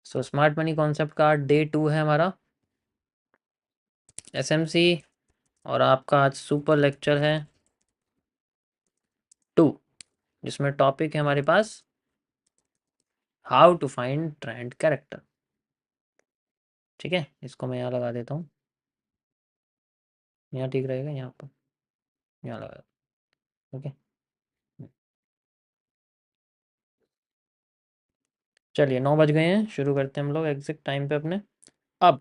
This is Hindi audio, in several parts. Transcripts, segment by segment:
सो स्मार्ट मनी कॉन्सेप्ट का डे 2 है हमारा एसएमसी। और आपका आज सुपर लेक्चर है 2, जिसमें टॉपिक है हमारे पास how to find trend character. ठीक है, इसको मैं यहाँ लगा देता हूँ। यहाँ ठीक रहेगा, यहाँ पर यहाँ लगा। ओके, चलिए 9 बज गए हैं, शुरू करते हैं हम लोग एग्जैक्ट टाइम पे अपने। अब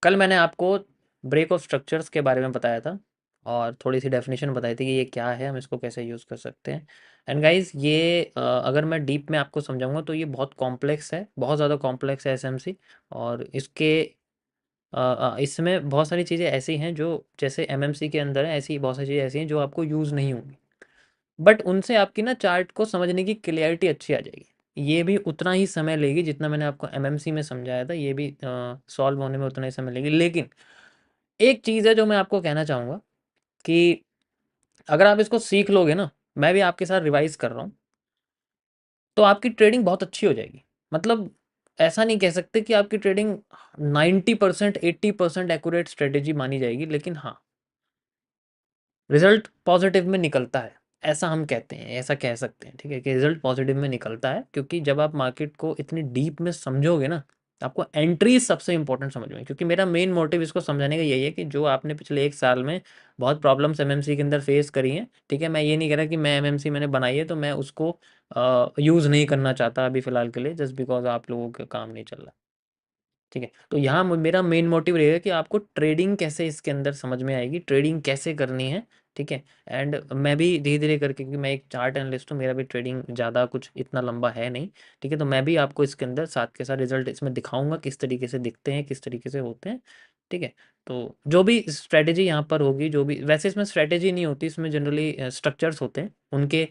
कल मैंने आपको ब्रेक ऑफ स्ट्रक्चर्स के बारे में बताया था और थोड़ी सी डेफिनेशन बताई थी कि ये क्या है, हम इसको कैसे यूज़ कर सकते हैं। एंड गाइस ये अगर मैं डीप में आपको समझाऊंगा तो ये बहुत कॉम्प्लेक्स है, बहुत ज़्यादा कॉम्प्लेक्स है एसएमसी। और इसमें बहुत सारी चीज़ें ऐसी हैं जो जैसे एमएमसी के अंदर है, ऐसी बहुत सारी चीज़ें ऐसी हैं जो आपको यूज़ नहीं होंगी, बट उनसे आपकी ना चार्ट को समझने की क्लियरिटी अच्छी आ जाएगी। ये भी उतना ही समय लेगी जितना मैंने आपको एमएमसी में समझाया था, ये भी सॉल्व होने में उतना ही समय लेगी। लेकिन एक चीज़ है जो मैं आपको कहना चाहूँगा कि अगर आप इसको सीख लोगे ना, मैं भी आपके साथ रिवाइज कर रहा हूँ, तो आपकी ट्रेडिंग बहुत अच्छी हो जाएगी। मतलब ऐसा नहीं कह सकते कि आपकी ट्रेडिंग 90% 80% एक्यूरेट स्ट्रेटेजी मानी जाएगी, लेकिन हाँ रिजल्ट पॉजिटिव में निकलता है, ऐसा हम कहते हैं, ऐसा कह सकते हैं। ठीक है कि रिजल्ट पॉजिटिव में निकलता है, क्योंकि जब आप मार्केट को इतनी डीप में समझोगे ना, आपको एंट्री सबसे इंपॉर्टेंट समझ में। क्योंकि मेरा मेन मोटिव इसको समझाने का यही है कि जो आपने पिछले 1 साल में बहुत प्रॉब्लम्स एमएमसी के अंदर फेस करी हैं, ठीक है, मैं ये नहीं कह रहा कि मैं एमएमसी मैंने बनाई है तो मैं उसको यूज़ नहीं करना चाहता अभी फ़िलहाल के लिए, जस्ट बिकॉज आप लोगों का काम नहीं चल रहा। ठीक है, तो यहाँ मेरा मेन मोटिव रहेगा कि आपको ट्रेडिंग कैसे इसके अंदर समझ में आएगी, ट्रेडिंग कैसे करनी है। ठीक है, एंड मैं भी धीरे धीरे करके, क्योंकि मैं एक चार्ट एनालिस्ट हूँ, मेरा भी ट्रेडिंग ज़्यादा कुछ इतना लंबा है नहीं। ठीक है, तो मैं भी आपको इसके अंदर साथ के साथ रिजल्ट इसमें दिखाऊंगा, किस तरीके से दिखते हैं, किस तरीके से होते हैं। ठीक है, तो जो भी स्ट्रेटेजी यहाँ पर होगी, जो भी, वैसे इसमें स्ट्रेटेजी नहीं होती, इसमें जनरली स्ट्रक्चर्स होते हैं, उनके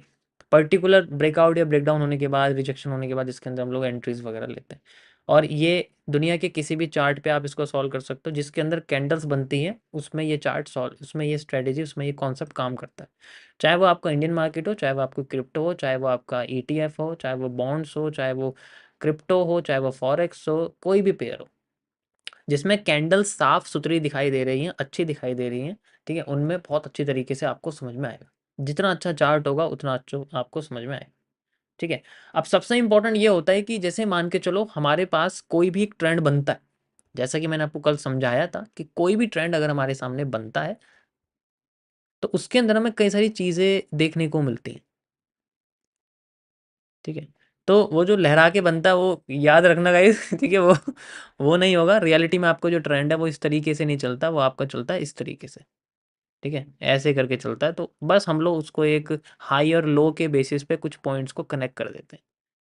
पर्टिकुलर ब्रेकआउट या ब्रेकडाउन होने के बाद, रिजेक्शन होने के बाद इसके अंदर हम लोग एंट्रीज वगैरह लेते हैं। और ये दुनिया के किसी भी चार्ट पे आप इसको सॉल्व कर सकते हो जिसके अंदर कैंडल्स बनती हैं, उसमें ये चार्ट सॉल्व, उसमें ये स्ट्रेटेजी, उसमें ये कॉन्सेप्ट काम करता है। चाहे वो आपका इंडियन मार्केट हो, चाहे वो आपको क्रिप्टो हो, चाहे वो आपका ईटीएफ हो, चाहे वो बॉन्ड्स हो, चाहे वो क्रिप्टो हो, चाहे वो फॉरेक्स हो, कोई भी पेयर हो जिसमें कैंडल साफ सुथरी दिखाई दे रही हैं, अच्छी दिखाई दे रही हैं, ठीक है, उनमें बहुत अच्छी तरीके से आपको समझ में आएगा। जितना अच्छा चार्ट होगा उतना अच्छा आपको समझ में आएगा। ठीक है, अब सबसे इंपॉर्टेंट ये होता है कि जैसे मान के चलो हमारे पास कोई भी एक ट्रेंड बनता है, जैसा कि मैंने आपको कल समझाया था कि कोई भी ट्रेंड अगर हमारे सामने बनता है तो उसके अंदर हमें कई सारी चीज़ें देखने को मिलती हैं। ठीक है, तो वो जो लहरा के बनता है वो याद रखना गाइस ठीक है, वो नहीं होगा रियलिटी में। आपको जो ट्रेंड है वो इस तरीके से नहीं चलता, वो आपका चलता है इस तरीके से। ठीक है, ऐसे करके चलता है, तो बस हम लोग उसको एक हाई और लो के बेसिस पे कुछ पॉइंट्स को कनेक्ट कर देते हैं।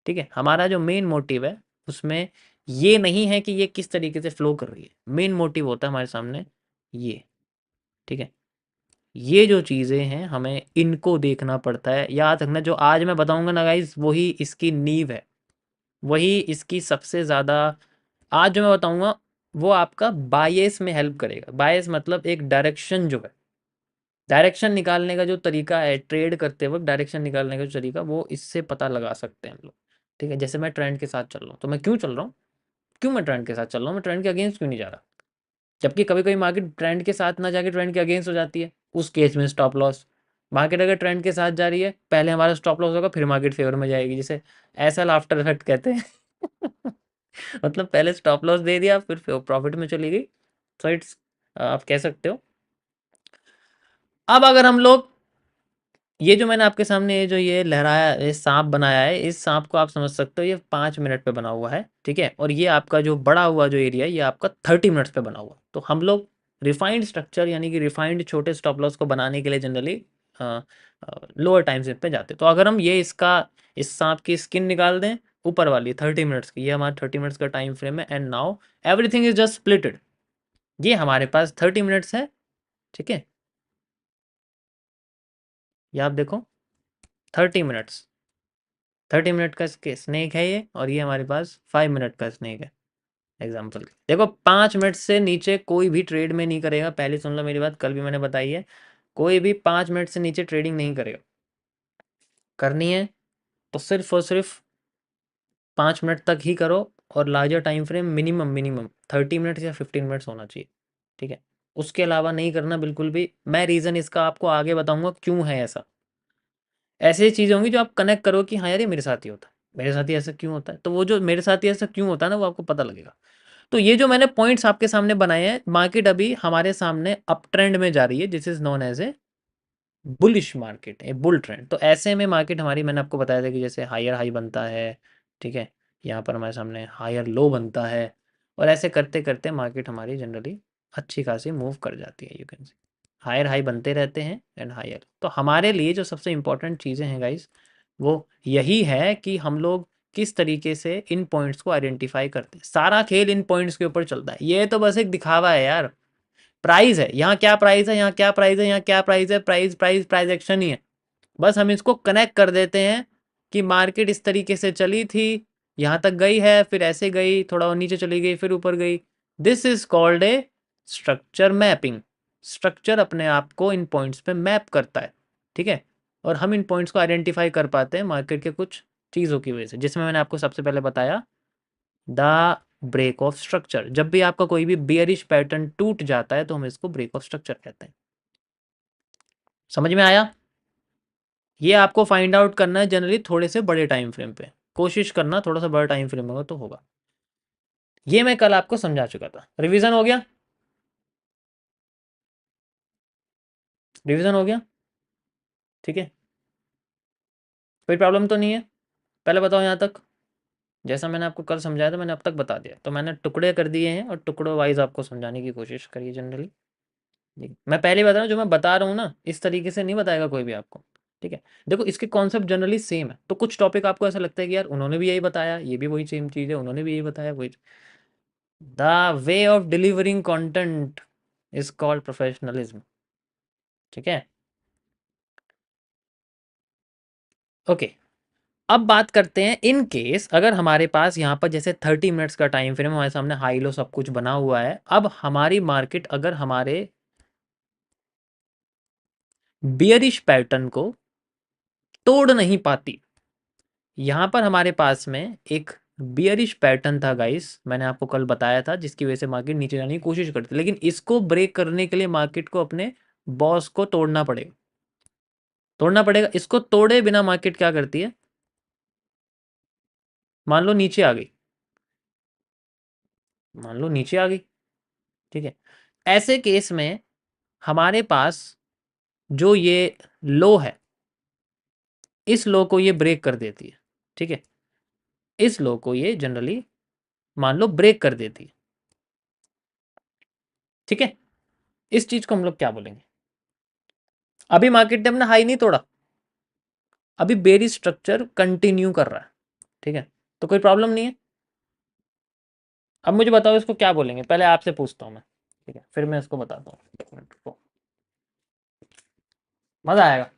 ठीक है, हमारा जो मेन मोटिव है उसमें ये नहीं है कि ये किस तरीके से फ्लो कर रही है, मेन मोटिव होता है हमारे सामने ये। ठीक है, ये जो चीज़ें हैं हमें इनको देखना पड़ता है। याद रखना, जो आज मैं बताऊंगा ना गाइस, वही इसकी नींव है, वही इसकी सबसे ज़्यादा, आज जो मैं बताऊंगा वो आपका बायस में हेल्प करेगा। बायस मतलब एक डायरेक्शन, जो है डायरेक्शन निकालने का जो तरीका है, ट्रेड करते वक्त डायरेक्शन निकालने का जो तरीका, वो इससे पता लगा सकते हैं हम लोग। ठीक है, जैसे मैं ट्रेंड के साथ चल रहा हूँ, तो मैं क्यों चल रहा हूँ, क्यों मैं ट्रेंड के साथ चल रहा हूँ, मैं ट्रेंड के अगेंस्ट क्यों नहीं जा रहा। जबकि कभी कभी मार्केट ट्रेंड के साथ ना जाके ट्रेंड के अगेंस्ट हो जाती है, उस केस में स्टॉप लॉस। मार्केट अगर ट्रेंड के साथ जा रही है, पहले हमारा स्टॉप लॉस होगा, फिर मार्केट फेवर में जाएगी, जिसे ऐसा आफ्टर इफेक्ट कहते हैं मतलब पहले स्टॉप लॉस दे दिया, फिर प्रॉफिट में चली गई। सो इट्स, आप कह सकते हो। अब अगर हम लोग ये जो मैंने आपके सामने ये जो ये लहराया, ये सांप बनाया है, इस सांप को आप समझ सकते हो ये 5 मिनट पे बना हुआ है। ठीक है, और ये आपका जो बड़ा हुआ जो एरिया है ये आपका 30 मिनट्स पे बना हुआ है। तो हम लोग रिफाइंड स्ट्रक्चर यानी कि रिफाइंड छोटे स्टॉप लॉस को बनाने के लिए जनरली लोअर टाइम फ्रेम पे जाते हैं। तो अगर हम ये इसका, इस सांप की स्किन निकाल दें, ऊपर वाली 30 मिनट्स की, ये हमारा 30 मिनट्स का टाइम फ्रेम है, and now everything is just splitted. ये हमारे पास 30 मिनट्स है। ठीक है, ये आप देखो, 30 मिनट्स, 30 मिनट का स्नेक है ये, और ये हमारे पास 5 मिनट का स्नेक है। एग्जाम्पल देखो, 5 मिनट से नीचे कोई भी ट्रेड में नहीं करेगा, पहले सुन लो मेरी बात, कल भी मैंने बताई है, कोई भी 5 मिनट से नीचे ट्रेडिंग नहीं करेगा। करनी है तो सिर्फ और सिर्फ 5 मिनट तक ही करो, और larger time frame minimum minimum 30 minutes या 15 मिनट्स होना चाहिए, ठीक है। उसके अलावा नहीं करना बिल्कुल भी। मैं रीज़न इसका आपको आगे बताऊंगा क्यों है ऐसा। ऐसी चीज़ें होंगी जो आप कनेक्ट करो कि हाँ यार ये मेरे साथ ही होता है, मेरे साथ ही ऐसा क्यों होता है, तो वो जो मेरे साथ ही ऐसा क्यों होता है ना, वो आपको पता लगेगा। तो ये जो मैंने पॉइंट्स आपके सामने बनाए हैं, मार्केट अभी हमारे सामने अप ट्रेंड में जा रही है, this is known as a bullish market, a bull trend. तो ऐसे में मार्केट हमारी, मैंने आपको बताया था कि जैसे हायर हाई बनता है, ठीक है, यहाँ पर हमारे सामने हायर लो बनता है, और ऐसे करते करते मार्केट हमारी जनरली अच्छी खासी मूव कर जाती है। You can see higher high बनते रहते हैं एंड हायर। तो हमारे लिए जो सबसे इंपॉर्टेंट चीज़ें हैं गाइस, वो यही है कि हम लोग किस तरीके से इन पॉइंट्स को आइडेंटिफाई करते हैं। सारा खेल इन पॉइंट्स के ऊपर चलता है। ये तो बस एक दिखावा है यार। प्राइस है, यहाँ क्या प्राइस है, यहाँ क्या प्राइस है, यहाँ क्या प्राइस है, प्राइस प्राइस प्राइस एक्शन ही है। बस हम इसको कनेक्ट कर देते हैं कि मार्केट इस तरीके से चली थी, यहाँ तक गई है, फिर ऐसे गई, थोड़ा और नीचे चली गई, फिर ऊपर गई। This is called a structure mapping. Structure अपने आप को इन पॉइंट्स पे मैप करता है, ठीक है। और हम इन पॉइंट्स को आइडेंटिफाई कर पाते हैं मार्केट के कुछ चीज़ों की वजह से, जिसमें मैंने आपको सबसे पहले बताया द ब्रेक ऑफ स्ट्रक्चर। जब भी आपका कोई भी बियरिश पैटर्न टूट जाता है तो हम इसको ब्रेक ऑफ स्ट्रक्चर कहते हैं। समझ में आया? ये आपको फाइंड आउट करना है जनरली थोड़े से बड़े टाइम फ्रेम पे। कोशिश करना थोड़ा सा बड़ा टाइम फ्रेम होगा तो होगा। ये मैं कल आपको समझा चुका था। रिवीजन हो गया? रिवीजन हो गया, ठीक है। कोई प्रॉब्लम तो नहीं है? पहले बताओ यहाँ तक। जैसा मैंने आपको कल समझाया था मैंने अब तक बता दिया। तो मैंने टुकड़े कर दिए हैं और टुकड़ों वाइज आपको समझाने की कोशिश करिए जनरली। मैं पहले बता रहा हूँ, जो मैं बता रहा हूँ ना, इस तरीके से नहीं बताएगा कोई भी आपको, ठीक है। देखो इसके कॉन्सेप्ट जनरली सेम है, तो कुछ टॉपिक आपको ऐसा लगता है कि यार उन्होंने भी यही बताया, ये भी वही सेम चीज़ है, उन्होंने भी यही बताया वही। The way of delivering content is called professionalism, ठीक है। ओके, अब बात करते हैं इन केस अगर हमारे पास यहाँ पर जैसे 30 मिनट्स का टाइम फ्रेम, हमारे सामने हाई लो सब कुछ बना हुआ है। अब हमारी मार्केट अगर हमारे बियरिश पैटर्न को तोड़ नहीं पाती, यहाँ पर हमारे पास में एक बियरिश पैटर्न था गाइस, मैंने आपको कल बताया था, जिसकी वजह से मार्केट नीचे जाने की कोशिश करती, लेकिन इसको ब्रेक करने के लिए मार्केट को अपने बॉस को तोड़ना पड़ेगा। तोड़ना पड़ेगा। इसको तोड़े बिना मार्केट क्या करती है? मान लो नीचे आ गई, मान लो नीचे आ गई, ठीक है। ऐसे केस में हमारे पास जो ये लो है, इस लो को ये ब्रेक कर देती है, ठीक है। इस लो को ये जनरली मान लो ब्रेक कर देती है, ठीक है। इस चीज को हम लोग क्या बोलेंगे? अभी मार्केट ने अपना हाई नहीं तोड़ा, अभी बेरी स्ट्रक्चर कंटिन्यू कर रहा है, ठीक है। तो कोई प्रॉब्लम नहीं है। अब मुझे बताओ इसको क्या बोलेंगे, पहले आपसे पूछता हूँ मैं, ठीक है, फिर मैं इसको बताता हूँ। एक मिनट रुको, मजा आएगा।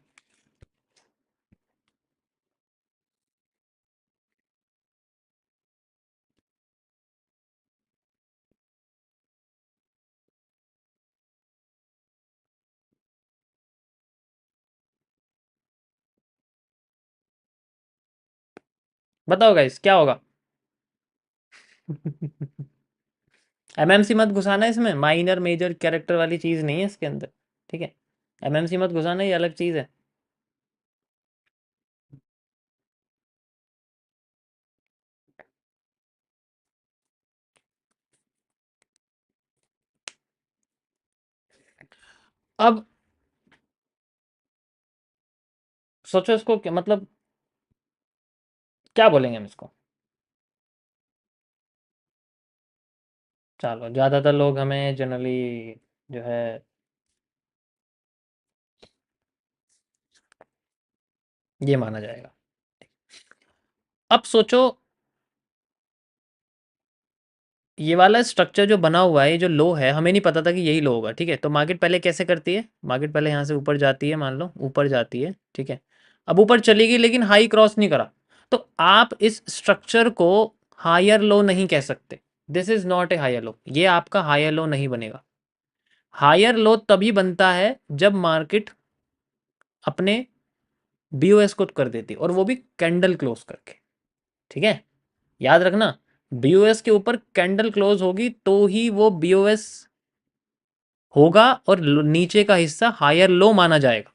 बताओ गाइस क्या होगा? एमएमसी मत घुसाना इसमें, माइनर मेजर कैरेक्टर वाली चीज नहीं है इसके अंदर, ठीक है। एमएमसी मत घुसाना, ये अलग चीज है। अब सोचो इसको क्या मतलब, क्या बोलेंगे हम इसको? चलो ज्यादातर लोग हमें जनरली जो है, ये माना जाएगा। अब सोचो, ये वाला स्ट्रक्चर जो बना हुआ है, ये जो लो है, हमें नहीं पता था कि यही लो होगा, ठीक है। तो मार्केट पहले कैसे करती है? मार्केट पहले यहाँ से ऊपर जाती है, मान लो ऊपर जाती है, ठीक है। अब ऊपर चली गई लेकिन हाई क्रॉस नहीं करा, तो आप इस स्ट्रक्चर को हायर लो नहीं कह सकते। This is not a higher low, ये आपका हायर लो नहीं बनेगा। हायर लो तभी बनता है जब मार्केट अपने बीओएस को कर देती है, और वो भी कैंडल क्लोज करके, ठीक है। याद रखना, बीओएस के ऊपर कैंडल क्लोज होगी तो ही वो बीओएस होगा, और नीचे का हिस्सा हायर लो माना जाएगा।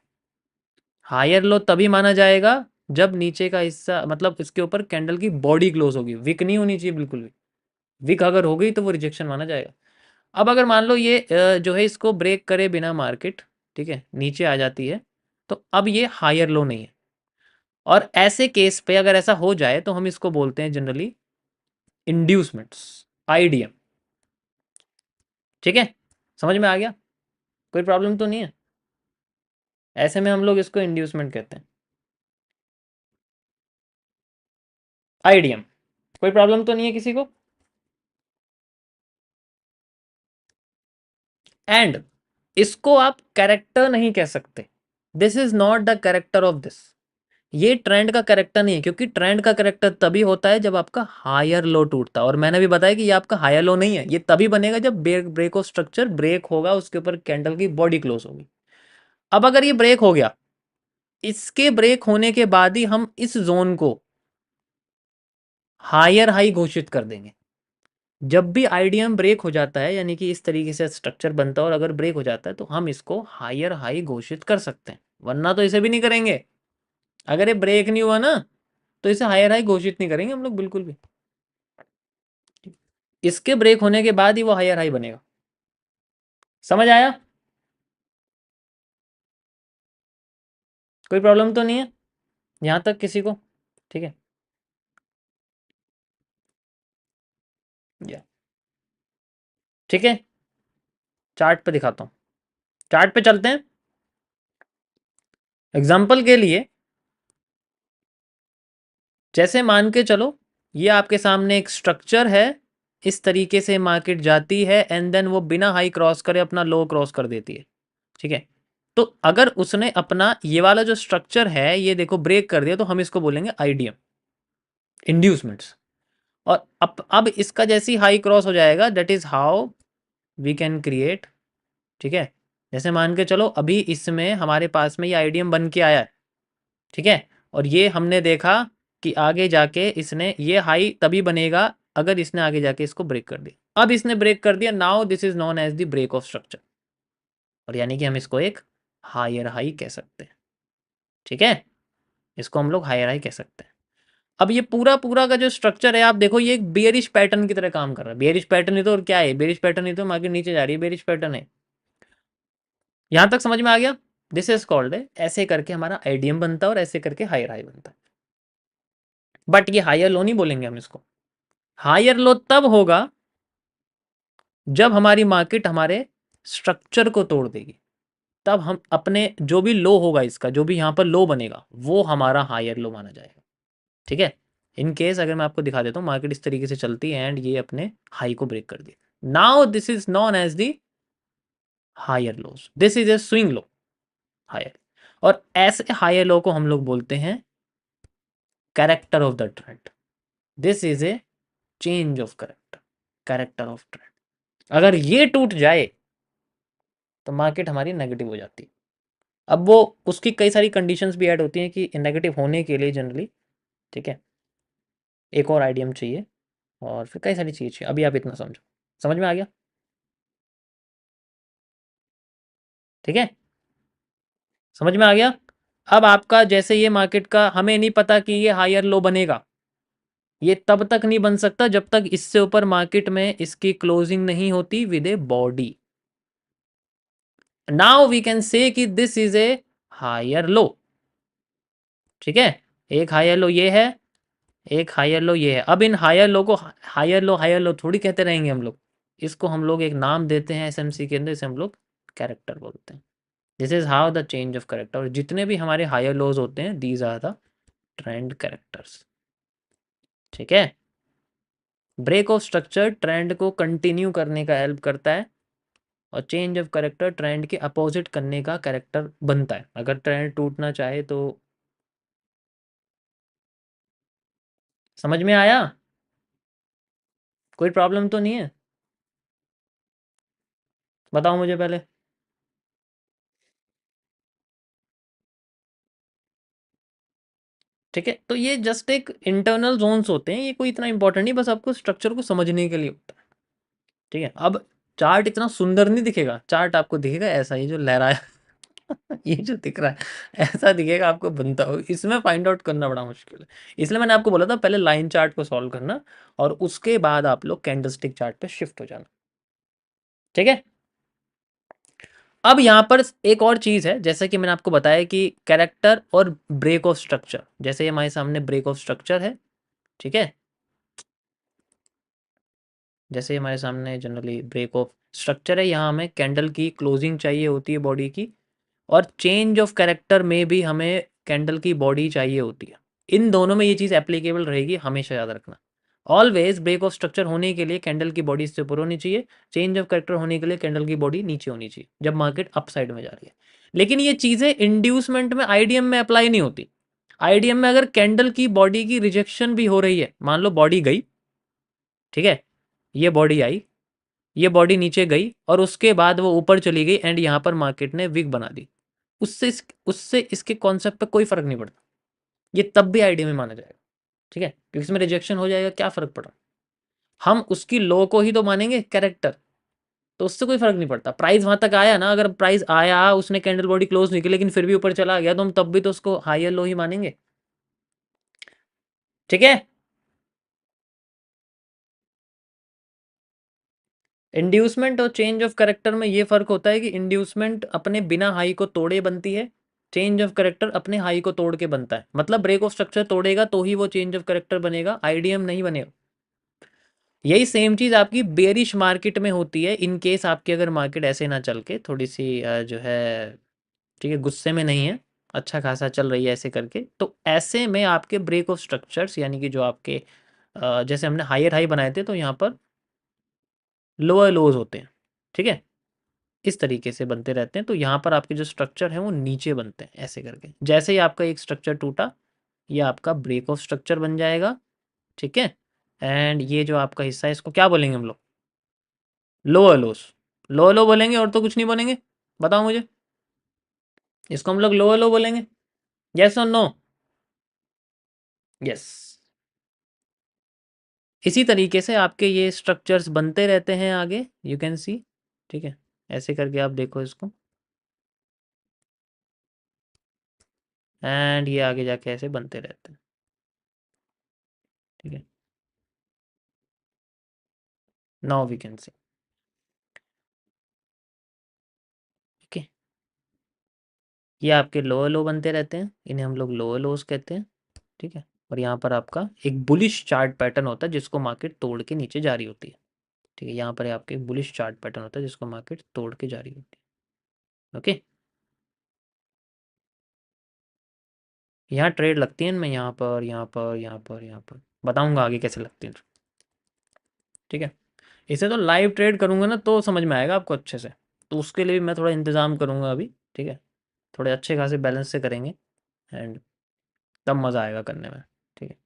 हायर लो तभी माना जाएगा जब नीचे का हिस्सा, मतलब इसके ऊपर कैंडल की बॉडी क्लोज होगी, विक नहीं होनी चाहिए बिल्कुल भी। विक अगर हो गई तो वो रिजेक्शन माना जाएगा। अब अगर मान लो ये जो है इसको ब्रेक करे बिना मार्केट, ठीक है, नीचे आ जाती है, तो अब ये हायर लो नहीं है। और ऐसे केस पे अगर ऐसा हो जाए तो हम इसको बोलते हैं जनरली इंड्यूसमेंट्स, आईडीएम। ठीक है, समझ में आ गया? कोई प्रॉब्लम तो नहीं है? ऐसे में हम लोग इसको इंड्यूसमेंट कहते हैं, आईडीएम। कोई प्रॉब्लम तो नहीं है किसी को? एंड इसको आप कैरेक्टर नहीं कह सकते, this is not the character of this. ये ट्रेंड का कैरेक्टर नहीं है, क्योंकि ट्रेंड का कैरेक्टर तभी होता है जब आपका हायर लो टूटता है, और मैंने भी बताया कि ये आपका हायर लो नहीं है, ये तभी बनेगा जब ब्रेक ऑफ स्ट्रक्चर ब्रेक होगा, उसके ऊपर कैंडल की बॉडी क्लोज होगी। अब अगर ये ब्रेक हो गया, इसके ब्रेक होने के बाद ही हम इस जोन को हायर हाई घोषित कर देंगे। जब भी आईडीएम ब्रेक हो जाता है, यानी कि इस तरीके से स्ट्रक्चर बनता है और अगर ब्रेक हो जाता है, तो हम इसको हायर हाई घोषित कर सकते हैं, वरना तो इसे भी नहीं करेंगे। अगर ये ब्रेक नहीं हुआ ना, तो इसे हायर हाई घोषित नहीं करेंगे हम लोग बिल्कुल भी। इसके ब्रेक होने के बाद ही वो हायर हाई बनेगा। समझ आया? कोई प्रॉब्लम तो नहीं है यहां तक किसी को? ठीक है, या ठीक है, चार्ट पे दिखाता हूँ, चार्ट पे चलते हैं। एग्जाम्पल के लिए, जैसे मान के चलो ये आपके सामने एक स्ट्रक्चर है, इस तरीके से मार्केट जाती है एंड देन वो बिना हाई क्रॉस करे अपना लो क्रॉस कर देती है। ठीक है, तो अगर उसने अपना ये वाला जो स्ट्रक्चर है ये देखो ब्रेक कर दिया, तो हम इसको बोलेंगे आईडीएम, इंड्यूसमेंट्स। और अब इसका जैसी हाई क्रॉस हो जाएगा, that is how we can create. ठीक है, जैसे मान के चलो अभी इसमें हमारे पास में ये आईडीएम बन के आया है। ठीक है, और ये हमने देखा कि आगे जाके इसने ये हाई तभी बनेगा अगर इसने आगे जाके इसको ब्रेक कर दिया। अब इसने ब्रेक कर दिया, now this is known as the break of structure, और यानी कि हम इसको एक हायर हाई कह सकते हैं। ठीक है, इसको हम लोग हायर हाई कह सकते हैं। अब ये पूरा पूरा का जो स्ट्रक्चर है आप देखो, ये एक बेयरिश पैटर्न की तरह काम कर रहा है। बेयरिश पैटर्न ही तो, और क्या है बेयरिश पैटर्न ही तो, मार्केट नीचे जा रही है, बेयरिश पैटर्न है। यहां तक समझ में आ गया? दिस इज कॉल्ड है, ऐसे करके हमारा आईडीएम बनता है और ऐसे करके हायर हाई बनता है। बट ये हायर लो नहीं बोलेंगे हम इसको। हायर लो तब होगा जब हमारी मार्केट हमारे स्ट्रक्चर को तोड़ देगी, तब हम अपने जो भी लो होगा, इसका जो भी यहाँ पर लो बनेगा, वो हमारा हायर लो माना जाएगा। ठीक है, इन केस अगर मैं आपको दिखा देता हूँ मार्केट इस तरीके से चलती है एंड ये अपने हाई को ब्रेक कर दिया, now this is known as the higher lows, this is a swing low, higher. और ऐसे हायर लो को हम लोग बोलते हैं character of the trend. This is a change of character, character of trend. अगर ये टूट जाए तो मार्केट हमारी नेगेटिव हो जाती है। अब वो उसकी कई सारी कंडीशंस भी ऐड होती हैं कि नेगेटिव होने के लिए जनरली, ठीक है, एक और आईडीएम चाहिए और फिर कई सारी चीज़ें चाहिए। अभी आप इतना समझो, समझ में आ गया? ठीक है, समझ में आ गया? अब आपका जैसे ये मार्केट का हमें नहीं पता कि ये हायर लो बनेगा, ये तब तक नहीं बन सकता जब तक इससे ऊपर मार्केट में इसकी क्लोजिंग नहीं होती with a body. Now we can say कि this is a higher low. ठीक है, एक हायर लो ये है, एक हायर लो ये है। अब इन हायर लो को हायर लो थोड़ी कहते रहेंगे हम लोग, इसको हम लोग एक नाम देते हैं एसएमसी के अंदर, इसे हम लोग कैरेक्टर बोलते हैं। This is how the change of character. और जितने भी हमारे हायर लोज होते हैं, these are the trend characters. ठीक है, ब्रेक ऑफ स्ट्रक्चर ट्रेंड को कंटिन्यू करने का हेल्प करता है, और चेंज ऑफ कैरेक्टर ट्रेंड के अपोजिट करने का कैरेक्टर बनता है। अगर ट्रेंड टूटना चाहे तो। समझ में आया? कोई प्रॉब्लम तो नहीं है? बताओ मुझे पहले। ठीक है, तो ये जस्ट एक इंटरनल जोन्स होते हैं, ये कोई इतना इंपॉर्टेंट नहीं, बस आपको स्ट्रक्चर को समझने के लिए होता है। ठीक है, अब चार्ट इतना सुंदर नहीं दिखेगा, चार्ट आपको दिखेगा ऐसा, ये जो लहराया ये जो दिख रहा है ऐसा दिखेगा आपको बनता हो, इसमें फाइंड आउट करना बड़ा मुश्किल है। इसलिए मैंने आपको बोला था पहले लाइन चार्ट को सॉल्व करना, और उसके बाद आप लोग कैंडलस्टिक चार्ट पे शिफ्ट हो जाना। ठीक है, अब यहाँ पर एक और चीज़ है, जैसे कि मैंने आपको बताया कि कैरेक्टर और ब्रेक ऑफ स्ट्रक्चर, जैसे हमारे सामने ब्रेक ऑफ स्ट्रक्चर है, ठीक है, जैसे हमारे सामने जनरली ब्रेक ऑफ स्ट्रक्चर है, यहाँ हमें कैंडल की क्लोजिंग चाहिए होती है बॉडी की, और चेंज ऑफ कैरेक्टर में भी हमें कैंडल की बॉडी चाहिए होती है। इन दोनों में ये चीज़ एप्लीकेबल रहेगी, हमेशा याद रखना। ऑलवेज ब्रेक ऑफ स्ट्रक्चर होने के लिए कैंडल की बॉडी इससे ऊपर होनी चाहिए, चेंज ऑफ कैरेक्टर होने के लिए कैंडल की बॉडी नीचे होनी चाहिए, जब मार्केट अप साइड में जा रही है। लेकिन ये चीज़ें इंड्यूसमेंट में, आईडीएम में अप्लाई नहीं होती। आईडीएम में अगर कैंडल की बॉडी की रिजेक्शन भी हो रही है, मान लो बॉडी गई, ठीक है, ये बॉडी आई, ये बॉडी नीचे गई, और उसके बाद वो ऊपर चली गई एंड यहाँ पर मार्केट ने विग बना दी, उससे इसके कॉन्सेप्ट पे कोई फर्क नहीं पड़ता, ये तब भी आईडी में माना जाएगा। ठीक है, क्योंकि इसमें रिजेक्शन हो जाएगा, क्या फर्क पड़ा, हम उसकी लो को ही तो मानेंगे कैरेक्टर, तो उससे कोई फर्क नहीं पड़ता। प्राइस वहां तक आया ना, अगर प्राइस आया, उसने कैंडल बॉडी क्लोज नहीं की लेकिन फिर भी ऊपर चला गया, तो हम तब भी तो उसको हायर लो ही मानेंगे। ठीक है, इंड्यूसमेंट और चेंज ऑफ करेक्टर में ये फर्क होता है कि इंड्यूसमेंट अपने बिना हाई को तोड़े बनती है, चेंज ऑफ करेक्टर अपने हाई को तोड़ के बनता है। मतलब ब्रेक ऑफ स्ट्रक्चर तोड़ेगा तो ही वो चेंज ऑफ करेक्टर बनेगा, आईडीएम नहीं बनेगा। यही सेम चीज आपकी बेरिश मार्केट में होती है, इन केस आपकी अगर मार्केट ऐसे ना चल के थोड़ी सी जो है, ठीक है, गुस्से में नहीं है, अच्छा खासा चल रही है ऐसे करके, तो ऐसे में आपके ब्रेक ऑफ स्ट्रक्चर्स, यानी कि जो आपके जैसे हमने हायर हाई बनाए थे, तो यहाँ पर लोअर लोज होते हैं। ठीक है, इस तरीके से बनते रहते हैं, तो यहाँ पर आपके जो स्ट्रक्चर हैं वो नीचे बनते हैं ऐसे करके। जैसे ही आपका एक स्ट्रक्चर टूटा, ये आपका ब्रेक ऑफ स्ट्रक्चर बन जाएगा। ठीक है, एंड ये जो आपका हिस्सा है, इसको क्या बोलेंगे हम लोग, लोअर लोस, लोअर लो बोलेंगे, और तो कुछ नहीं बोलेंगे, बताओ मुझे, इसको हम लोग लोअर लो बोलेंगे, यस और नो, यस। इसी तरीके से आपके ये स्ट्रक्चर्स बनते रहते हैं आगे, यू कैन सी। ठीक है, ऐसे करके आप देखो इसको, एंड ये आगे जाके ऐसे बनते रहते हैं। ठीक है, now we can see. Okay, ये आपके लोअर लो बनते रहते हैं, इन्हें हम लोग लोअर लोस कहते हैं। ठीक है, और यहाँ पर आपका एक बुलिश चार्ट पैटर्न होता है जिसको मार्केट तोड़ के नीचे जा रही होती है। ठीक है, यहाँ पर आपके बुलिश चार्ट पैटर्न होता है जिसको मार्केट तोड़ के जा रही होती है। ओके, यहाँ ट्रेड लगती है इनमें, यहाँ पर, यहाँ पर, यहाँ पर, यहाँ पर, बताऊंगा आगे कैसे लगती है। ठीक है, इसे तो लाइव ट्रेड करूंगा ना तो समझ में आएगा आपको अच्छे से, तो उसके लिए भी मैं थोड़ा इंतज़ाम करूंगा अभी। ठीक है, थोड़े अच्छे खासे बैलेंस से करेंगे, एंड तब मज़ा आएगा करने में। ठीक है,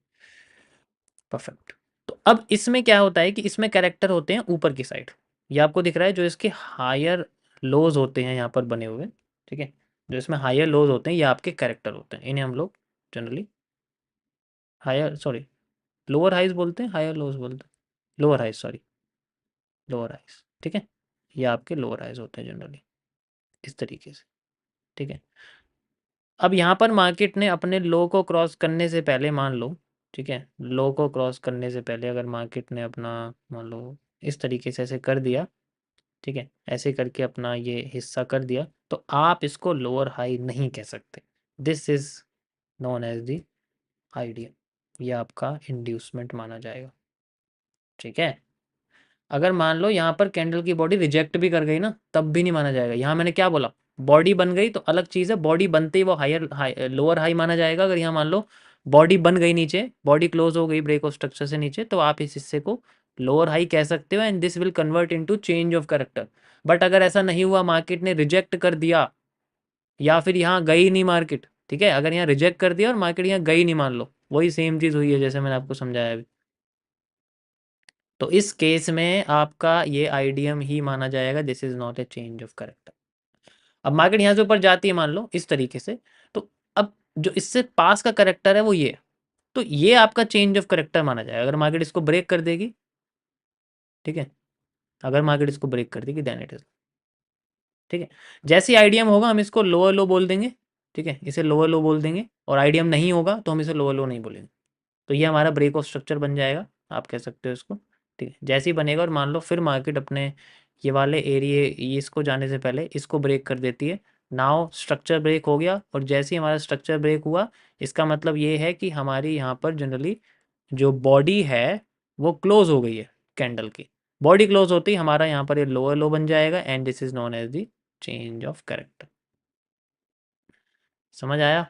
परफेक्ट। तो अब इसमें क्या होता है कि इसमें कैरेक्टर होते हैं ऊपर की साइड, ये आपको दिख रहा है, जो इसके हायर लोज होते हैं यहाँ पर बने हुए। ठीक है, जो इसमें हायर लोज होते हैं ये आपके कैरेक्टर होते हैं, इन्हें हम लोग generally higher, sorry, lower highs बोलते हैं, हायर लोज बोलते हैं, lower highs, sorry, lower highs. ठीक है, ये आपके लोअर हाइज होते हैं जनरली, इस तरीके से। ठीक है, अब यहाँ पर मार्केट ने अपने लो को क्रॉस करने से पहले, मान लो, ठीक है, लो को क्रॉस करने से पहले अगर मार्केट ने अपना, मान लो, इस तरीके से ऐसे कर दिया, ठीक है, ऐसे करके अपना ये हिस्सा कर दिया, तो आप इसको लोअर हाई नहीं कह सकते, this is known as the idea, ये आपका इंड्यूसमेंट माना जाएगा। ठीक है, अगर मान लो यहाँ पर कैंडल की बॉडी रिजेक्ट भी कर गई ना, तब भी नहीं माना जाएगा। यहाँ मैंने क्या बोला, बॉडी बन गई तो अलग चीज़ है, बॉडी बनते ही वो हायर लोअर हाई माना जाएगा। अगर यहाँ मान लो बॉडी बन गई नीचे, बॉडी क्लोज हो गई ब्रेक ऑफ स्ट्रक्चर से नीचे, तो आप इस हिस्से को लोअर हाई कह सकते हो, and this will convert into change of character. But अगर ऐसा नहीं हुआ, मार्केट ने रिजेक्ट कर दिया, या फिर यहाँ गई नहीं मार्केट, ठीक है, अगर यहाँ रिजेक्ट कर दिया और मार्केट यहाँ गई नहीं, मान लो वही सेम चीज़ हुई है जैसे मैंने आपको समझाया अभी, तो इस केस में आपका ये आईडीएम ही माना जाएगा, this is not A change of character. अब मार्केट यहाँ से ऊपर जाती है मान लो इस तरीके से, तो अब जो इससे पास का करेक्टर है वो ये, तो ये आपका चेंज ऑफ करेक्टर माना जाएगा अगर मार्केट इसको ब्रेक कर देगी, ठीक है, अगर मार्केट इसको ब्रेक कर देगी देन इट इज, ठीक है। जैसे ही आईडीएम होगा हम इसको लोअर लो बोल देंगे, ठीक है, इसे लोअर लो बोल देंगे, और आईडीएम नहीं होगा तो हम इसे लोअर लो नहीं बोलेंगे। तो ये हमारा ब्रेक ऑफ स्ट्रक्चर बन जाएगा, आप कह सकते हो इसको, ठीक है। जैसे ही बनेगा और मान लो फिर मार्केट अपने ये वाले एरिए, ये इसको जाने से पहले इसको ब्रेक कर देती है, नाउ स्ट्रक्चर ब्रेक हो गया, और जैसे ही हमारा स्ट्रक्चर ब्रेक हुआ, इसका मतलब ये है कि हमारी यहाँ पर जनरली जो बॉडी है वो क्लोज हो गई है कैंडल की। बॉडी क्लोज होती ही हमारा यहाँ पर ये लोअर लो बन जाएगा, and this is known as the change of character. समझ आया?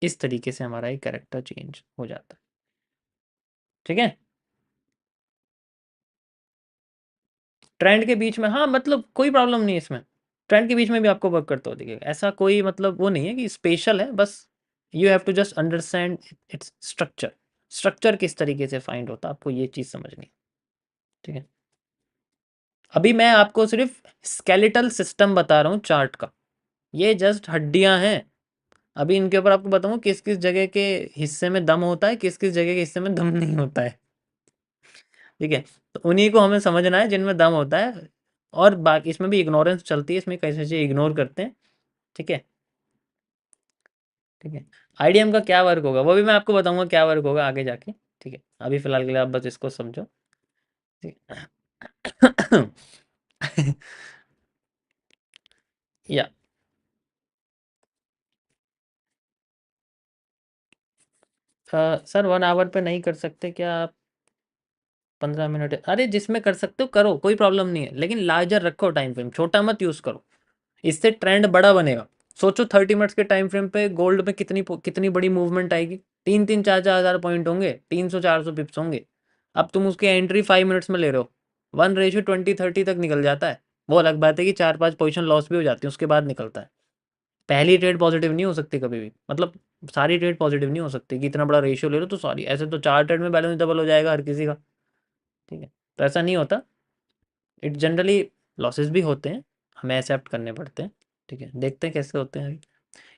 इस तरीके से हमारा ये कैरेक्टर चेंज हो जाता है, ठीक है। ट्रेंड के बीच में, हाँ मतलब कोई प्रॉब्लम नहीं है इसमें, ट्रेंड के बीच में भी आपको वर्क करता हो दिखेगा, ऐसा कोई मतलब वो नहीं है कि स्पेशल है, बस you have to just understand its structure, structure किस तरीके से फाइंड होता है, आपको ये चीज़ समझनी है, ठीक है। अभी मैं आपको सिर्फ स्केलेटल सिस्टम बता रहा हूँ चार्ट का, ये जस्ट हड्डियां हैं। अभी इनके ऊपर आपको बताऊँ किस किस जगह के हिस्से में दम होता है, किस किस जगह के हिस्से में दम नहीं होता है, ठीक है। तो उन्हीं को हमें समझना है जिनमें दम होता है, और बाकी इसमें भी इग्नोरेंस चलती है, इसमें कैसे चीज़ इग्नोर करते हैं, ठीक है, ठीक है। आईडीएम का क्या वर्क होगा वो भी मैं आपको बताऊंगा क्या वर्क होगा आगे जाके, ठीक है। अभी फिलहाल के लिए आप बस इसको समझो, ठीक है। या सर 1 आवर पे नहीं कर सकते क्या आप? 15 मिनट, अरे जिसमें कर सकते हो करो, कोई प्रॉब्लम नहीं है, लेकिन लार्जर रखो टाइम फ्रेम, छोटा मत यूज़ करो, इससे ट्रेंड बड़ा बनेगा। सोचो 30 मिनट्स के टाइम फ्रेम पे गोल्ड में कितनी कितनी बड़ी मूवमेंट आएगी, 3-3, 4-4 हज़ार पॉइंट होंगे, 300-400 पिप्स होंगे। अब तुम उसकी एंट्री 5 मिनट्स में ले रहे हो, 1:20-30 तक निकल जाता है। वो अलग बात है कि 4-5 पोजिशन लॉस भी हो जाती है, उसके बाद निकलता है। पहली ट्रेड पॉजिटिव नहीं हो सकती कभी भी, मतलब सारी ट्रेड पॉजिटिव नहीं हो सकती कि इतना बड़ा रेशियो ले लो तो सारी, ऐसे तो 4 ट्रेड में बैलेंस डबल हो जाएगा हर किसी का, ठीक है। तो ऐसा नहीं होता, इट जनरली लॉसेस भी होते हैं, हमें एक्सेप्ट करने पड़ते हैं, ठीक है। देखते हैं कैसे होते हैं अभी।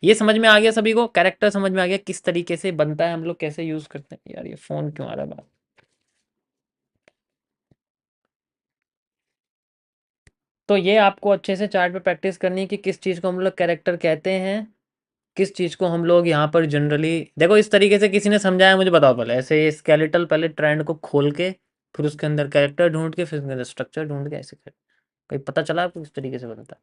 ये समझ में आ गया सभी को, कैरेक्टर समझ में आ गया किस तरीके से बनता है, हम लोग कैसे यूज करते हैं। यार ये फोन क्यों आ रहा है बात? तो ये आपको अच्छे से चार्ट पे प्रैक्टिस करनी है कि किस चीज़ को हम लोग कैरेक्टर कहते हैं, किस चीज़ को हम लोग यहाँ पर जनरली, देखो इस तरीके से किसी ने समझाया मुझे बताओ पहले, ऐसे स्केलेटल पहले ट्रेंड को खोल के, फिर उसके अंदर कैरेक्टर ढूंढ के, फिर उसके अंदर स्ट्रक्चर ढूंढ के, ऐसे कर, कोई पता चला आपको किस तरीके से बनता है?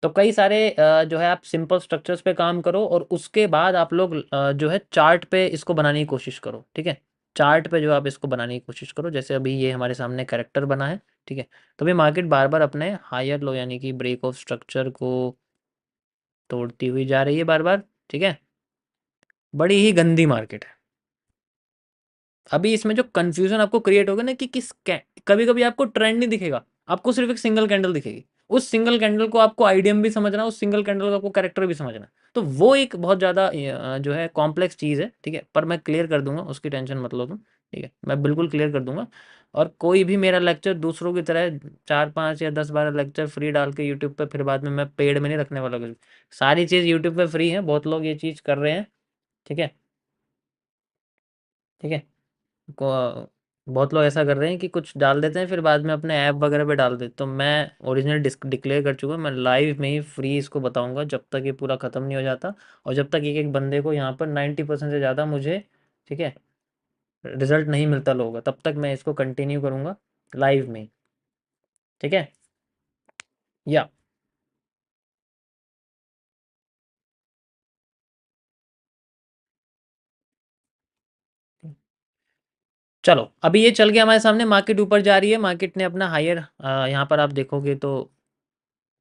तो कई सारे जो है आप सिंपल स्ट्रक्चर्स पे काम करो, और उसके बाद आप लोग जो है चार्ट पे इसको बनाने की कोशिश करो, ठीक है। चार्ट पे जो आप इसको बनाने की कोशिश करो, जैसे अभी ये हमारे सामने कैरेक्टर बना है, ठीक है। तो अभी मार्केट बार बार अपने हायर लो यानी कि ब्रेक ऑफ स्ट्रक्चर को तोड़ती हुई जा रही है बार बार, ठीक है। बड़ी ही गंदी मार्केट है। अभी इसमें जो कंफ्यूजन आपको क्रिएट होगा ना कि कभी कभी आपको ट्रेंड नहीं दिखेगा, आपको सिर्फ एक सिंगल कैंडल दिखेगी, उस सिंगल कैंडल को आपको आईडीएम भी समझना, उस सिंगल कैंडल को आपको कैरेक्टर भी समझना। तो वो एक बहुत ज़्यादा जो है कॉम्प्लेक्स चीज़ है, ठीक है। पर मैं क्लियर कर दूंगा, उसकी टेंशन मत लो तुम, ठीक है, मैं बिल्कुल क्लियर कर दूंगा। और कोई भी मेरा लेक्चर दूसरों की तरह 4-5 या 10-12 लेक्चर फ्री डाल के यूट्यूब पे फिर बाद में मैं पेड में नहीं रखने वाला कुछ। सारी चीज़ यूट्यूब पे फ्री है, बहुत लोग ये चीज़ कर रहे हैं, ठीक है, ठीक है। को बहुत लोग ऐसा कर रहे हैं कि कुछ डाल देते हैं फिर बाद में अपने ऐप वगैरह पे डाल देते, तो मैं ओरिजिनल डिक्लेयर कर चुका हूँ, मैं लाइव में ही फ्री इसको बताऊंगा जब तक ये पूरा ख़त्म नहीं हो जाता, और जब तक एक एक बंदे को यहाँ पर 90% से ज़्यादा मुझे, ठीक है, रिजल्ट नहीं मिलता लोगों का, तब तक मैं इसको कंटिन्यू करूँगा लाइव में, ठीक है। या चलो अभी ये चल गया हमारे सामने, मार्केट ऊपर जा रही है, मार्केट ने अपना हायर यहाँ पर आप देखोगे तो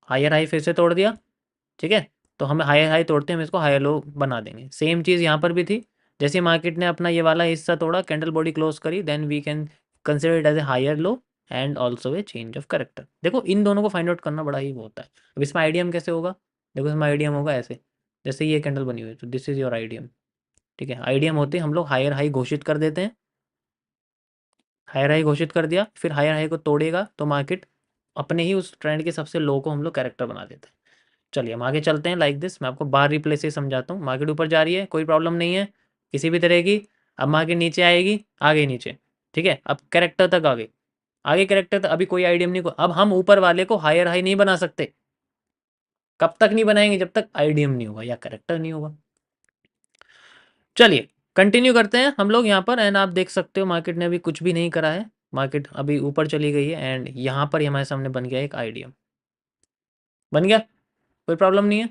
हायर हाई फिर से तोड़ दिया, ठीक है। तो हमें हायर हाई तोड़ते हैं, हम इसको हायर लो बना देंगे। सेम चीज़ यहाँ पर भी थी, जैसे मार्केट ने अपना ये वाला हिस्सा तोड़ा, कैंडल बॉडी क्लोज करी, then we can consider it as a higher low and also a change of character. देखो इन दोनों को फाइंड आउट करना बड़ा ही वो होता है। अब इसमें आईडीएम कैसे होगा? देखो इसमें आईडीएम होगा ऐसे, जैसे ये कैंडल बनी हुई है तो दिस इज योर आईडीएम, ठीक है। आईडीएम होते हम लोग हायर हाई घोषित कर देते हैं, हायर हाई घोषित कर दिया, फिर हायर हाई को तोड़ेगा तो मार्केट अपने ही उस ट्रेंड के सबसे लो को हम लोग कैरेक्टर बना देते हैं। चलिए हम आगे चलते हैं लाइक दिस। मैं आपको बार रिप्ले से समझाता हूँ। मार्केट ऊपर जा रही है, कोई प्रॉब्लम नहीं है किसी भी तरह की। अब मार्केट नीचे आएगी, आ गई नीचे, ठीक है। अब कैरेक्टर तक आ गई, आगे कैरेक्टर तक अभी कोई आईडीएम नहीं को। अब हम ऊपर वाले को हायर हाई नहीं बना सकते। कब तक नहीं बनाएंगे? जब तक आईडीएम नहीं होगा या कैरेक्टर नहीं होगा। चलिए कंटिन्यू करते हैं हम लोग यहाँ पर। एंड आप देख सकते हो मार्केट ने अभी कुछ भी नहीं करा है, मार्केट अभी ऊपर चली गई है। एंड यहाँ पर हमारे सामने बन गया एक आईडीएम, बन गया, कोई प्रॉब्लम नहीं है,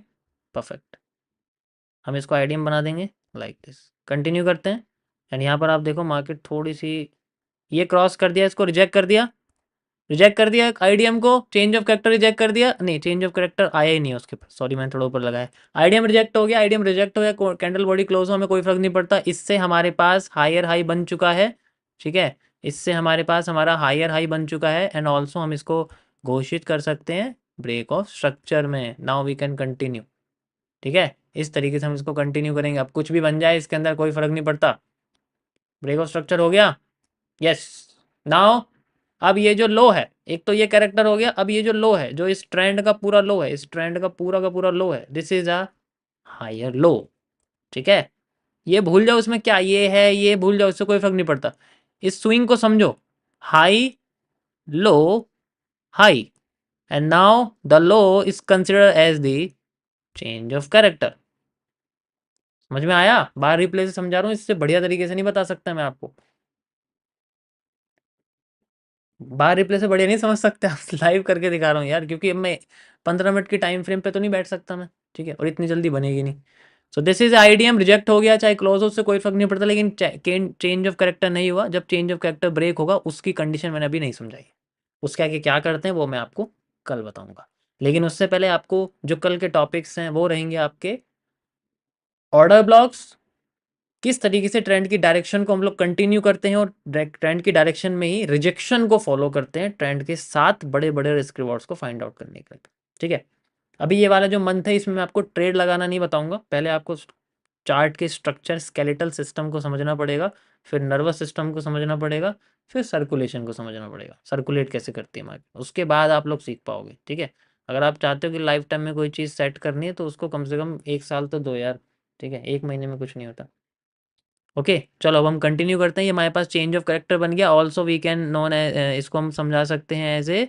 परफेक्ट। हम इसको आईडीएम बना देंगे लाइक दिस। कंटिन्यू करते हैं। एंड यहाँ पर आप देखो मार्केट थोड़ी सी ये क्रॉस कर दिया, इसको रिजेक्ट कर दिया, रिजेक्ट कर दिया आईडीएम को। चेंज ऑफ कैरेक्टर रिजेक्ट कर दिया, नहीं चेंज ऑफ कैरेक्टर आया ही नहीं है उसके पास, सॉरी मैंने थोड़ा ऊपर लगाया। आईडीएम रिजेक्ट हो गया, आईडीएम रिजेक्ट हो गया, कैंडल बॉडी क्लोज हो, हमें कोई फर्क नहीं पड़ता। इससे हमारे पास हायर हाई बन चुका है, ठीक है। इससे हमारे पास हमारा हायर हाई बन चुका है। एंड ऑल्सो हम इसको घोषित कर सकते हैं ब्रेक ऑफ स्ट्रक्चर में। नाउ वी कैन कंटिन्यू, ठीक है। इस तरीके से हम इसको कंटिन्यू करेंगे। अब कुछ भी बन जाए इसके अंदर कोई फर्क नहीं पड़ता। ब्रेक ऑफ स्ट्रक्चर हो गया, यस। नाउ अब ये जो लो है, एक तो ये कैरेक्टर हो गया। अब ये जो लो है, जो इस ट्रेंड का पूरा लो है, इस ट्रेंड का पूरा लो है, this is a higher low, ठीक है। ये भूल जाओ इसमें क्या ये है, ये भूल जाओ, इससे कोई फर्क नहीं पड़ता। इस स्विंग को समझो, high low high. And now the low is consider as the change of character. समझ में आया? बार रिप्ले से समझा रहा हूँ, इससे बढ़िया तरीके से नहीं बता सकता मैं आपको। बार रिप्ले से बढ़िया नहीं समझ सकते आप, लाइव करके दिखा रहा हूँ यार, क्योंकि अब मैं 15 मिनट की टाइम फ्रेम पे तो नहीं बैठ सकता मैं, ठीक है, और इतनी जल्दी बनेगी नहीं। So this is IDM reject हो गया, चाहे क्लोज हो, उससे कोई फर्क नहीं पड़ता। लेकिन चेंज ऑफ कैरेक्टर नहीं हुआ। जब चेंज ऑफ कैरेक्टर ब्रेक होगा उसकी कंडीशन मैंने अभी नहीं समझाई। उसके आगे क्या करते हैं वो मैं आपको कल बताऊंगा। लेकिन उससे पहले आपको जो कल के टॉपिक्स हैं वो रहेंगे आपके ऑर्डर ब्लॉक्स, किस तरीके से ट्रेंड की डायरेक्शन को हम लोग कंटिन्यू करते हैं और ट्रेंड की डायरेक्शन में ही रिजेक्शन को फॉलो करते हैं ट्रेंड के साथ बड़े बड़े रिस्क रिवॉर्ड्स को फाइंड आउट करने के लिए, ठीक है। अभी ये वाला जो मंथ है इसमें मैं आपको ट्रेड लगाना नहीं बताऊंगा। पहले आपको चार्ट के स्ट्रक्चर स्केलेटल सिस्टम को समझना पड़ेगा, फिर नर्वस सिस्टम को समझना पड़ेगा, फिर सर्कुलेशन को समझना पड़ेगा, सर्कुलेट कैसे करती है मार्केट, उसके बाद आप लोग सीख पाओगे, ठीक है। अगर आप चाहते हो कि लाइफ टाइम में कोई चीज़ सेट करनी है तो उसको कम से कम 1 साल तो दो यार, ठीक है, 1 महीने में कुछ नहीं होता। ओके चलो अब हम कंटिन्यू करते हैं। ये हमारे पास चेंज ऑफ करेक्टर बन गया। ऑल्सो वी कैन नोन, इसको हम समझा सकते हैं as a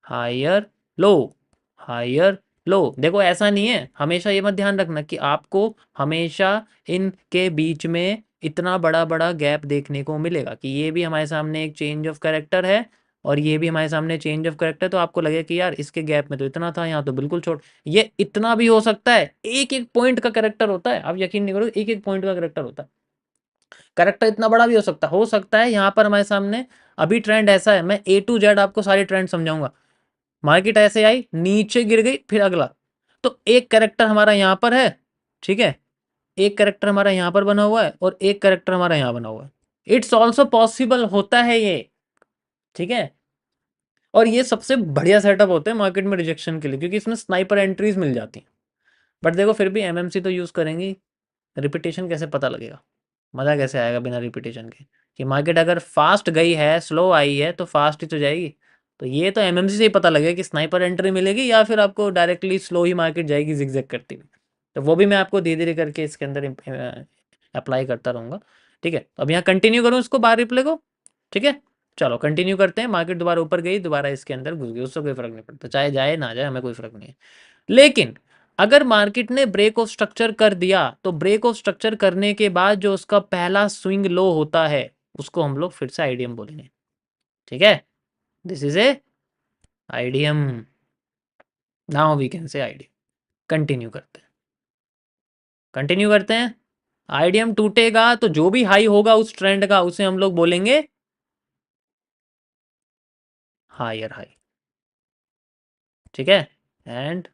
higher low, higher low. देखो ऐसा नहीं है, हमेशा ये मत ध्यान रखना कि आपको हमेशा इनके बीच में इतना बड़ा बड़ा गैप देखने को मिलेगा कि ये भी हमारे सामने एक चेंज ऑफ करेक्टर है और ये भी हमारे सामने चेंज ऑफ करेक्टर। तो आपको लगे कि यार इसके गैप में तो इतना था, यहाँ तो बिल्कुल छोड़। ये इतना भी हो सकता है, एक एक पॉइंट का करेक्टर होता है, आप यकीन नहीं करोगे, एक एक पॉइंट का करेक्टर होता है। करेक्टर इतना बड़ा भी हो सकता है। यहाँ पर हमारे सामने अभी ट्रेंड ऐसा है, मैं ए टू जेड आपको सारे ट्रेंड समझाऊंगा। मार्केट ऐसे आई, नीचे गिर गई, फिर अगला, तो एक करेक्टर हमारा यहाँ पर है, ठीक है, एक करेक्टर हमारा यहाँ पर बना हुआ है और एक करेक्टर हमारा यहाँ बना हुआ है। इट्स ऑल्सो पॉसिबल होता है ये, ठीक है। और ये सबसे बढ़िया सेटअप होते हैं मार्केट में रिजेक्शन के लिए, क्योंकि इसमें स्नाइपर एंट्रीज मिल जाती हैं। बट देखो फिर भी एमएमसी तो यूज करेंगी, रिपीटेशन कैसे पता लगेगा, मज़ा कैसे आएगा बिना रिपीटेशन के, कि मार्केट अगर फास्ट गई है स्लो आई है तो फास्ट ही तो जाएगी। तो ये तो एमएमसी से ही पता लगेगा कि स्नाइपर एंट्री मिलेगी या फिर आपको डायरेक्टली स्लो ही मार्केट जाएगी जिगजैग करती हुई। तो वो भी मैं आपको धीरे धीरे करके इसके अंदर अप्लाई करता रहूँगा, ठीक है। तो अब यहाँ कंटिन्यू करूँ इसको बाहर रिप्ले को, ठीक है। चलो कंटिन्यू करते हैं। मार्केट दोबारा ऊपर गई, दोबारा इसके अंदर घुस गई, उससे कोई फर्क नहीं पड़ता, चाहे जाए ना जाए हमें कोई फर्क नहीं है। लेकिन अगर मार्केट ने ब्रेक ऑफ स्ट्रक्चर कर दिया तो ब्रेक ऑफ स्ट्रक्चर करने के बाद जो उसका पहला स्विंग लो होता है उसको हम लोग फिर से आईडीएम बोलेंगे, ठीक है। This is a IDM, now we can say IDM. Continue करते हैं, कंटिन्यू करते हैं। आईडीएम टूटेगा तो जो भी हाई होगा उस ट्रेंड का उसे हम लोग बोलेंगे हायर हाई, ठीक है। एंड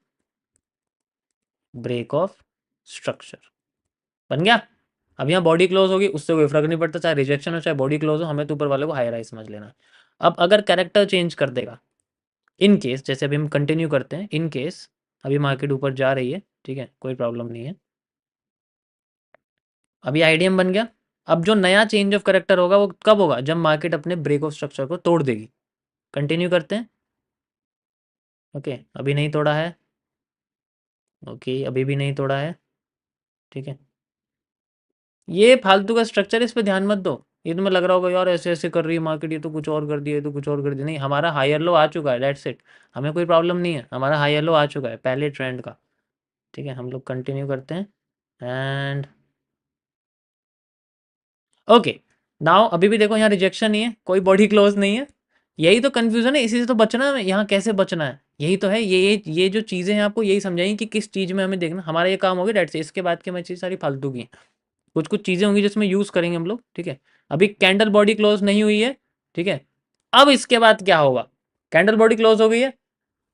ब्रेक ऑफ स्ट्रक्चर बन गया। अब यहाँ बॉडी क्लोज होगी, उससे कोई फर्क नहीं पड़ता, चाहे रिजेक्शन हो चाहे बॉडी क्लोज हो, हमें तो ऊपर वाले को हायर हाई समझ लेना। अब अगर कैरेक्टर चेंज कर देगा, इन केस, जैसे अभी हम कंटिन्यू करते हैं, इन केस अभी मार्केट ऊपर जा रही है, ठीक है, कोई प्रॉब्लम नहीं है। अभी आईडीएम बन गया। अब जो नया चेंज ऑफ कैरेक्टर होगा वो कब होगा? जब मार्केट अपने ब्रेक ऑफ स्ट्रक्चर को तोड़ देगी। कंटिन्यू करते हैं, ओके। अभी नहीं तोड़ा है, ओके, अभी भी नहीं तोड़ा है। ठीक है, ये फालतू का स्ट्रक्चर, इस पे ध्यान मत दो। ये तुम्हें लग रहा होगा यार ऐसे ऐसे कर रही है मार्केट, ये तो कुछ और कर दिया, ये तो कुछ और कर दिया। नहीं, हमारा हायर लो आ चुका है, दैट्स इट। हमें कोई प्रॉब्लम नहीं है, हमारा हायर लो आ चुका है पहले ट्रेंड का। ठीक है, हम लोग कंटिन्यू करते हैं। एंड ओके, नाउ अभी भी देखो यहाँ रिजेक्शन ही है, कोई बॉडी क्लोज नहीं है। यही तो कंफ्यूजन है, इसी से तो बचना है, यहाँ कैसे बचना है यही तो है। ये जो चीज़ें हैं आपको यही समझाएंगी कि किस चीज़ में हमें देखना। हमारा ये काम हो गया डेट से, इसके बाद की हमारी चीज़ सारी फालतू की हैं। कुछ कुछ चीज़ें होंगी जिसमें यूज़ करेंगे हम लोग। ठीक है, अभी कैंडल बॉडी क्लोज नहीं हुई है। ठीक है, अब इसके बाद क्या होगा? कैंडल बॉडी क्लोज हो गई है,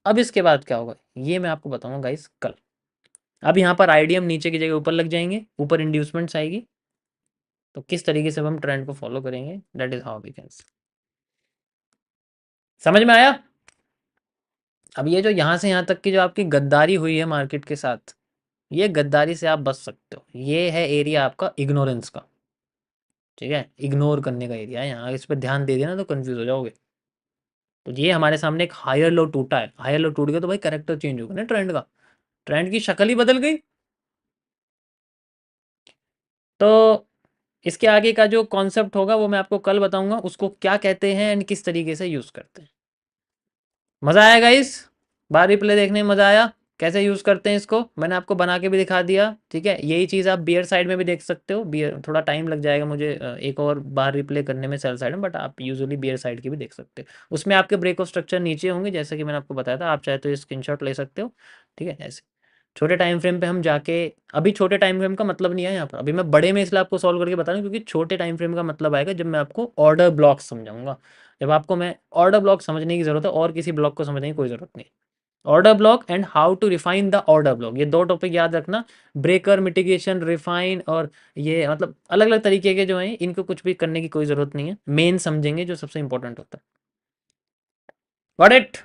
अब इसके बाद क्या होगा ये मैं आपको बताऊंगा गाइस कल। अब यहाँ पर आईडीएम नीचे की जगह ऊपर लग जाएंगे, ऊपर इंड्यूसमेंट्स आएगी। तो किस तरीके से हम ट्रेंड को फॉलो करेंगे, that is how we can. समझ में आया? अब ये जो यहाँ से यहाँ तक की जो आपकी गद्दारी हुई है मार्केट के साथ, ये गद्दारी से आप बच सकते हो। ये है एरिया आपका इग्नोरेंस का। ठीक है, इग्नोर करने का एरिया है यहाँ, इस पर ध्यान दे देना तो कंफ्यूज हो जाओगे। तो ये हमारे सामने एक हायर लो टूटा है, हायर लो टूट गया तो भाई करेक्टर चेंज होगा ना ट्रेंड का, ट्रेंड की शक्ल ही बदल गई। तो इसके आगे का जो कॉन्सेप्ट होगा वो मैं आपको कल बताऊंगा, उसको क्या कहते हैं एंड किस तरीके से यूज़ करते हैं। मज़ा आया गाइस? बार रिप्ले देखने में मज़ा आया? कैसे यूज़ करते हैं इसको मैंने आपको बना के भी दिखा दिया। ठीक है, यही चीज़ आप बियर साइड में भी देख सकते हो। बियर थोड़ा टाइम लग जाएगा मुझे एक और बार रिप्ले करने में सेल साइड में, बट आप यूजुअली बियर साइड की भी देख सकते हो। उसमें आपके ब्रेक ऑफ स्ट्रक्चर नीचे होंगे जैसे कि मैंने आपको बताया था, आप चाहे तो ये स्क्रीनशॉट ले सकते हो। ठीक है, ऐसे छोटे टाइम फ्रेम पे हम जाके, अभी छोटे टाइम फ्रेम का मतलब नहीं है यहाँ पर, अभी मैं बड़े में इसलिए आपको सॉल्व करके बता रहा हूँ क्योंकि छोटे टाइम फ्रेम का मतलब आएगा जब मैं आपको ऑर्डर ब्लॉक समझाऊंगा। जब आपको मैं ऑर्डर ब्लॉक समझने की जरूरत है, और किसी ब्लॉक को समझने की कोई जरूरत नहीं। Order block and how to refine the order block, ये दो टॉपिक याद रखना। ब्रेकर, मिटिगेशन, रिफाइन, और ये मतलब अलग अलग तरीके के जो हैं, इनको कुछ भी करने की कोई ज़रूरत नहीं है, मेन समझेंगे जो सबसे इंपॉर्टेंट होता है। Got it?